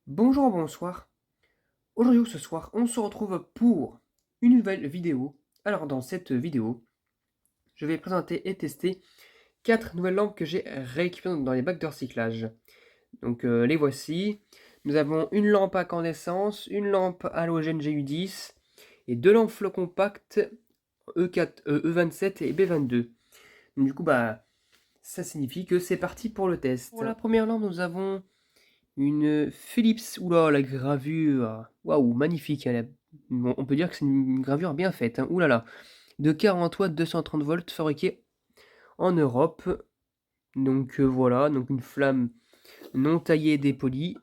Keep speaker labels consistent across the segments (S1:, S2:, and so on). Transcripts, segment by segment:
S1: Bonjour, bonsoir. Aujourd'hui ou ce soir, on se retrouve pour une nouvelle vidéo. Alors dans cette vidéo, je vais présenter et tester 4 nouvelles lampes que j'ai récupérées dans les bacs de recyclage. Donc les voici. Nous avons une lampe à incandescence, une lampe halogène GU10 et deux lampes flow compact E4, E27 et B22. Donc, du coup, ça signifie que c'est parti pour le test. Pour la première lampe, nous avons une Philips, oula, la gravure, waouh, magnifique. On peut dire que c'est une gravure bien faite, hein. Oulala, là là. De 40 watts, 230 volts, fabriquée en Europe. Donc voilà, donc une flamme non taillée et dépolie.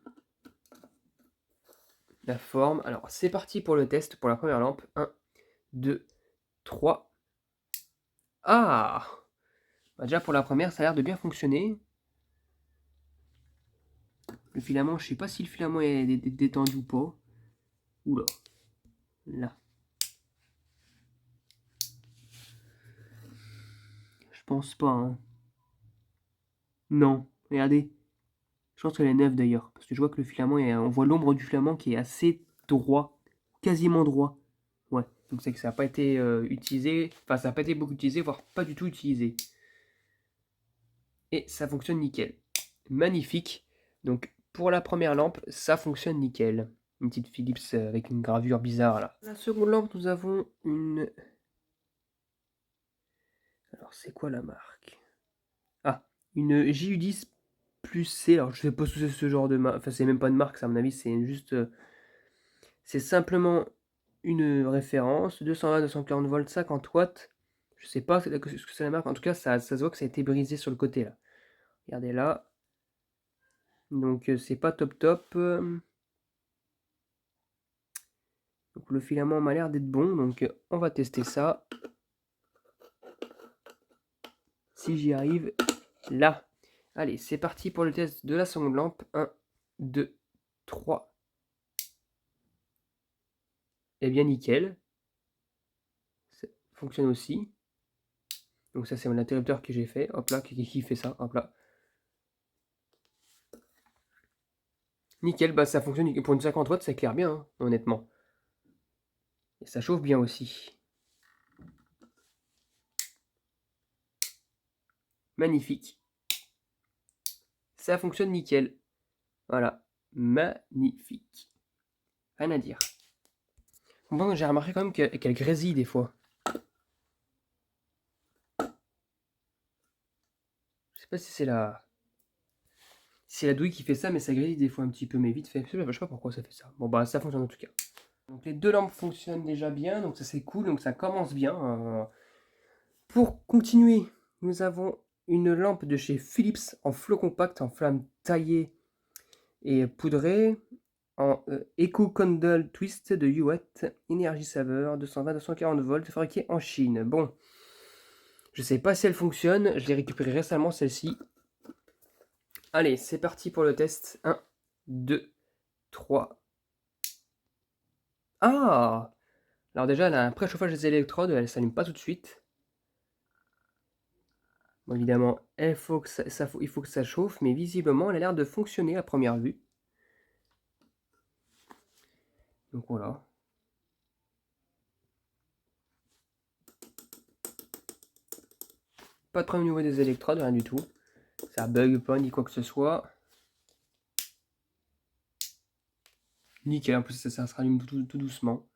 S1: La forme. Alors c'est parti pour le test pour la première lampe. 1, 2, 3. Ah, déjà pour la première, ça a l'air de bien fonctionner. Le filament, je sais pas si le filament est détendu ou pas. Oula, là. Je pense pas, hein. Non, regardez. Je pense qu'elle est neuve d'ailleurs, parce que je vois que le filament, on voit l'ombre du filament qui est assez droit, quasiment droit. Ouais, donc c'est que ça n'a pas été utilisé, enfin ça n'a pas été beaucoup utilisé, voire pas du tout utilisé. Et ça fonctionne nickel. Magnifique. Donc pour la première lampe, ça fonctionne nickel. Une petite Philips avec une gravure bizarre là. La seconde lampe, nous avons une... Alors c'est quoi la marque? Ah, une JU10 plus C. Alors je sais pas si c'est ce genre de marque, enfin c'est même pas de marque, ça à mon avis, c'est juste... c'est simplement une référence, 220, 240 volts, 50 watts. Je sais pas ce que c'est la marque, en tout cas ça se voit que ça a été brisé sur le côté là. Regardez là. Donc c'est pas top top. Donc le filament m'a l'air d'être bon, donc on va tester ça. Si j'y arrive, là. Allez, c'est parti pour le test de la seconde lampe. 1, 2, 3. Eh bien nickel. Ça fonctionne aussi. Donc ça c'est mon interrupteur que j'ai fait. Hop là, qui fait ça. Hop là. Nickel, ça fonctionne. Pour une 50 watts, ça éclaire bien, hein, honnêtement. Et ça chauffe bien aussi. Magnifique. Ça fonctionne nickel. Voilà. Magnifique. Rien à dire. Bon, j'ai remarqué quand même qu'elle grésille des fois. Je sais pas si c'est la douille qui fait ça, mais ça grésille des fois un petit peu, mais vite fait. Je sais pas pourquoi ça fait ça. Bon, ça fonctionne en tout cas. Donc les deux lampes fonctionnent déjà bien, donc ça c'est cool, donc ça commence bien. Pour continuer, nous avons une lampe de chez Philips en flow compact, en flamme taillée et poudrée, en Eco Candle Twist de Uwatt, énergie saveur, 220-240 volts, fabriquée en Chine. Bon, je sais pas si elle fonctionne, je l'ai récupérée récemment celle-ci. Allez, c'est parti pour le test. 1, 2, 3. Ah! Alors déjà, elle a un préchauffage des électrodes, elle s'allume pas tout de suite. Bon, évidemment, il faut que ça chauffe, mais visiblement, elle a l'air de fonctionner à première vue. Donc voilà. Pas de problème au niveau des électrodes, rien du tout. Ça bug pas ni quoi que ce soit. Nickel, en plus ça se rallume tout doucement.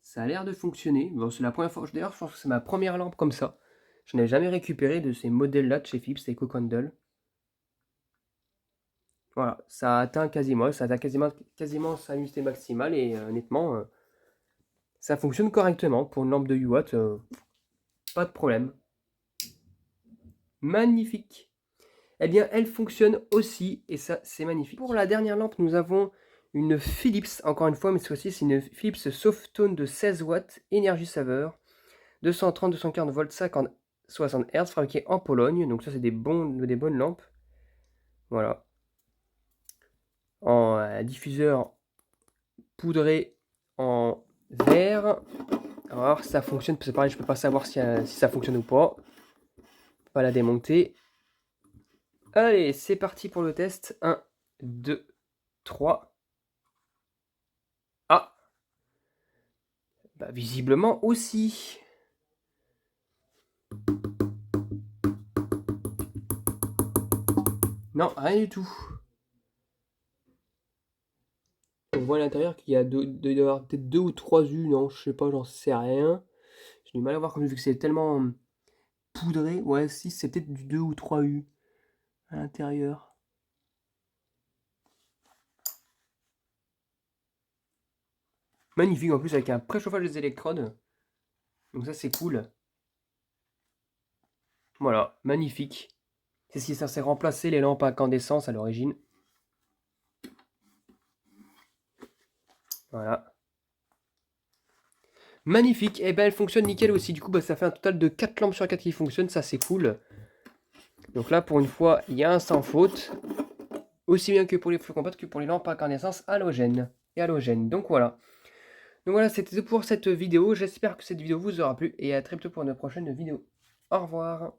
S1: Ça a l'air de fonctionner. Bon, c'est la première fois. D'ailleurs, je pense que c'est ma première lampe comme ça. Je n'ai jamais récupéré de ces modèles-là de chez Philips, Eco Candle. Voilà, ça atteint quasiment sa luminosité maximale et honnêtement, ça fonctionne correctement pour une lampe de UWatt, pas de problème. Magnifique. Eh bien, elle fonctionne aussi et ça, c'est magnifique. Pour la dernière lampe, nous avons une Philips, encore une fois, mais cette fois-ci, c'est une Philips Softone de 16 watts, énergie saveur, 230-240 volts, 50-60 Hz, fabriquée en Pologne. Donc ça, c'est des bonnes lampes. Voilà. En diffuseur poudré en verre. Alors ça fonctionne, c'est pareil, je peux pas savoir si ça fonctionne ou pas. Pas la démonter. Allez, c'est parti pour le test. 1, 2, 3. Ah! Bah, visiblement aussi. Non, rien du tout. On voit à l'intérieur qu'il y a doit y avoir peut-être 2 ou 3 U, non, je sais pas, j'en sais rien. J'ai du mal à voir comme vu que c'est tellement poudré. Ouais, si, c'est peut-être du 2 ou 3 U à l'intérieur. Magnifique en plus avec un préchauffage des électrodes. Donc ça c'est cool. Voilà, magnifique. C'est ce qui est censé remplacer les lampes à incandescence à l'origine. Voilà. Magnifique. Et ben elle fonctionne nickel aussi. Du coup bah, ça fait un total de 4 lampes sur 4 qui fonctionnent. Ça c'est cool. Donc là pour une fois il y a un sans faute. Aussi bien que pour les flux compacts que pour les lampes à incandescence halogène. Et halogène. Donc voilà. Donc voilà, c'était tout pour cette vidéo. J'espère que cette vidéo vous aura plu. Et à très bientôt pour une prochaine vidéo. Au revoir.